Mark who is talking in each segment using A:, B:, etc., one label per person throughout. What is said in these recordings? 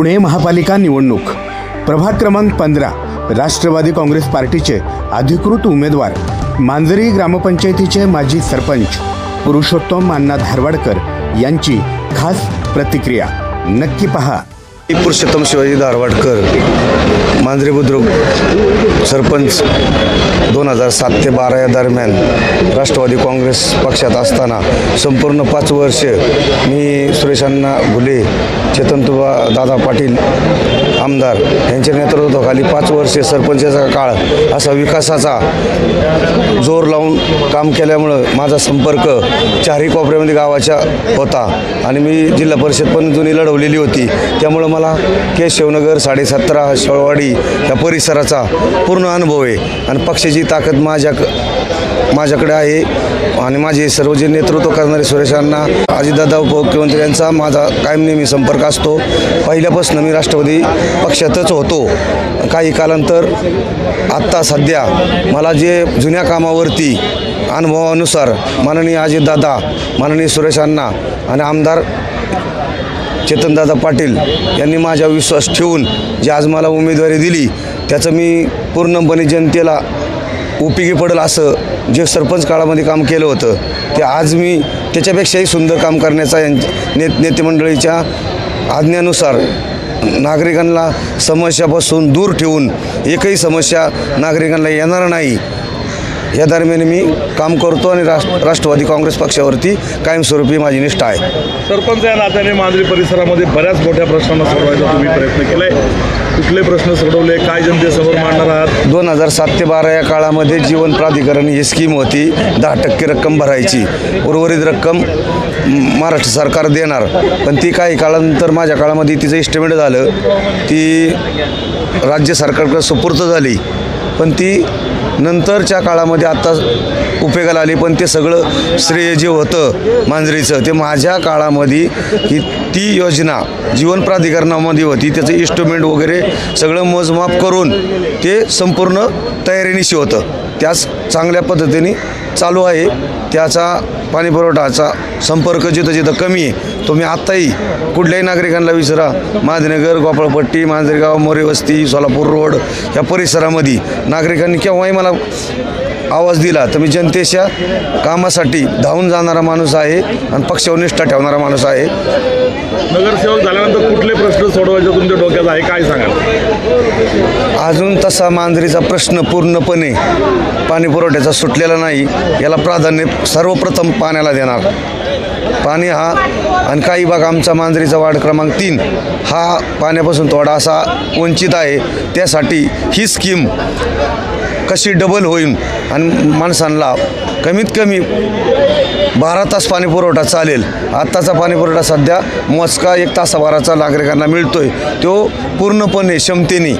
A: पुणे महापालिका निवडणूक प्रभाग क्रमांक 15 राष्ट्रवादी काँग्रेस पार्टीचे अधिकृत उमेदवार मांजरी ग्रामपंचायतीचे माजी सरपंच पुरुषोत्तम अण्णा धारवाडकर यांची खास प्रतिक्रिया नक्की पहा।
B: पुरुषोत्तम शिवाजी धारवाडकर मांजरी बुद्रुक सरपंच 2007 ते 12 या दरम्यान राष्ट्रवादी काँग्रेस पक्षात असताना संपूर्ण 5 वर्ष मी सुरेश अण्णा घुले, चेतनतुबा दादा पाटील आमदार यांच्या नेतृत्वाखाली 5 वर्षे सरपंचाचा काळ असा विकासाचा जोर लावून काम केल्यामुळं माझा संपर्क चारही कोपऱ्यामध्ये गावाच्या होता आणि मी जिल्हा परिषद पण जुनी लढवलेली होती। त्यामुळं मला केशवनगर 17.5 शेळवाडी या परिसराचा पूर्ण अनुभव आहे आणि पक्षाची ताकद माझ्याकडे आहे आणि माझे सर्व जे नेतृत्व करणारे सुरेश अण्णा, अजितदादा उपमुख्यमंत्री यांचा माझा कायम नेहमी संपर्क असतो। पहिल्यापासून मी राष्ट्रवादी पक्षातच होतो। काही कालांतर आत्ता सध्या मला जे जुन्या कामावरती अनुभवानुसार माननीय अजितदादा, माननीय सुरेश अण्णा आणि आमदार चेतनदादा पाटील यांनी माझा विश्वास ठेवून जी आज मला उमेदवारी दिली त्याचं मी पूर्णपणे जनतेला उपयोगी पडेल असं जे सरपंच काळामध्ये काम केलं होतं ते आज मी त्याच्यापेक्षाही सुंदर काम करण्याचा नेते मंडळीच्या आज्ञेनुसार नागरिकांना समस्यापासून दूर ठेवून एकही समस्या नागरिकांना येणार नाही या दरम्यान मी काम करतो आणि राष्ट्रवादी काँग्रेस पक्षावरती कायमस्वरूपी माझी निष्ठा आहे।
C: सरपंच या नात्याने मांजरी परिसरामध्ये बऱ्याच मोठ्या प्रश्नांना सोडवायचा तुम्ही प्रयत्न केलाय, कुठले प्रश्न सोडवले, काय जनतेसमोर मांडणार आहात?
B: 2007 ते 12 या काळामध्ये जीवन प्राधिकरण ही स्कीम होती, 10% रक्कम भरायची, उर्वरित रक्कम महाराष्ट्र सरकार देणार। पण ती काही काळानंतर माझ्या काळामध्ये तिचं इस्टिमेट झालं, ती राज्य सरकारकडे सुपूर्द झाली, पण ती नंतरच्या काळामध्ये आत्ता उपयोगाला आली। पण ते सगळं श्रेय जे होतं मांजरीचं ते माझ्या काळामध्ये ती योजना जीवन प्राधिकरणामध्ये होती, त्याचं इन्स्ट्रुमेंट वगैरे सगळं मोजमाप करून ते संपूर्ण तयारीनिशी होतं। त्याच चांगल्या पद्धतीने चालू आहे। त्याचा पाणीपुरवठाचा संपर्क जिथं जिथं कमी आहे तो मी आत्ताही कुठल्याही नागरिकांना विचारा, महादेवनगर, गोपाळपट्टी, मांजरेगाव, मोरे वस्ती, सोलापूर रोड या परिसरामध्ये नागरिकांनी केव्हाही मला आवाज दिला तर मी जनतेच्या कामासाठी धावून जाणारा माणूस आहे आणि पक्षावर निष्ठा ठेवणारा माणूस आहे।
C: नगरसेवक झाल्यानंतर कुठले प्रश्न सोडवायचे तुमच्या डोक्यात आहे, काय सांगाल?
B: अजून तसा मांजरीचा प्रश्न पूर्णपणे पाणीपुरवठ्याचा सुटलेला नाही। याला प्राधान्य सर्वप्रथम पाण्याला देणार। पाणी हा आणि काही भाग आमचा मांजरीचा वार्ड क्रमांक 3 हा पाण्यापासून थोडासा वंचित आहे। त्यासाठी ही स्कीम कशी डबल होईल आणि माणसांना कमीत कमी 12 तास पाणीपुरवठा चालेल। आत्ताचा पाणीपुरवठा सध्या मोजका 1 तासाभराचा नागरिकांना मिळतोय, तो पूर्णपणे क्षमतेने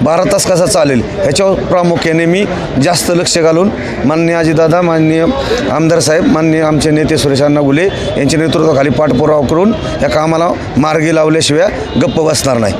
B: 12 तास कसा चालेल ह्याच्यावर प्रामुख्याने मी जास्त लक्ष घालून माननीय अजितदादा, माननीय आमदार साहेब, माननीय आमचे नेते सुरेश अण्णा घुले यांच्या नेतृत्वाखाली पाठपुरावा करून या कामाला मार्गी लावल्याशिवाय गप्प बसणार नाही।